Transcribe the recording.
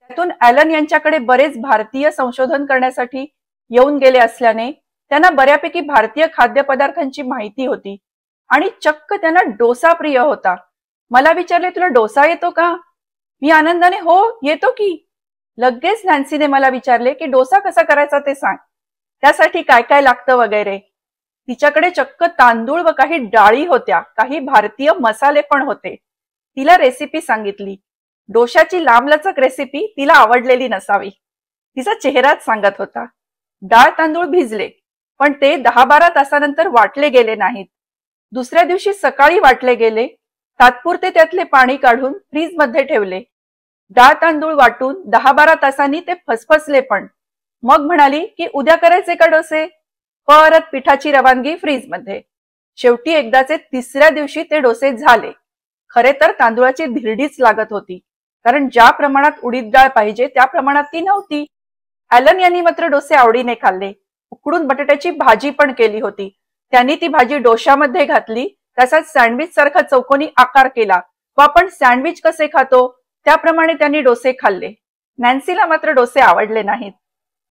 त्यातून ॲलन यांच्याकडे बरेच भारतीय संशोधन करण्यासाठी येऊन गेले असल्याने त्यांना बऱ्यापैकी भारतीय खाद्यपदार्थांची माहिती होती आणि चक्क त्यांना डोसा प्रिय होता. मला विचारले, तुला डोसा येतो का? मी आनंदाने हो येतो की. लगेच नॅन्सीने मला विचारले की डोसा कसा करायचा ते सांग, त्यासाठी काय काय लागतं वगैरे. तिच्याकडे चक्क तांदूळ व काही डाळी होत्या, काही भारतीय मसाले पण होते. तिला रेसिपी सांगितली. डोशाची लांबलचक रेसिपी तिला आवडलेली नसावी, तिचा चेहराच सांगत होता. डाळ तांदूळ भिजले, पण ते 10-12 तासानंतर वाटले गेले नाहीत. दुसऱ्या दिवशी सकाळी वाटले गेले. तात्पुरते त्यातले पाणी काढून फ्रीजमध्ये ठेवले. डाळ तांदूळ वाटून 10-12 तासांनी ते फसफसले पण. मग म्हणाली की उद्या करायचे का डोसे? परत पिठाची रवानगी फ्रीजमध्ये. शेवटी एकदाचे तिसऱ्या दिवशी ते डोसे झाले. खरे तर तांदूळाची धिरडीच लागत होती, कारण ज्या प्रमाणात उडीद डाळ पाहिजे त्या प्रमाणात ती नव्हती. ॲलन यांनी मात्र डोसे आवडीने खाल्ले. उकडून बटाट्याची भाजी पण केली होती. त्यांनी ती भाजी डोशामध्ये घातली, त्याचा सँडविच सारखा चौकोनी आकार केला व आपण सँडविच कसे खातो त्याप्रमाणे त्यांनी डोसे खाल्ले. नॅन्सीला मात्र डोसे आवडले नाहीत.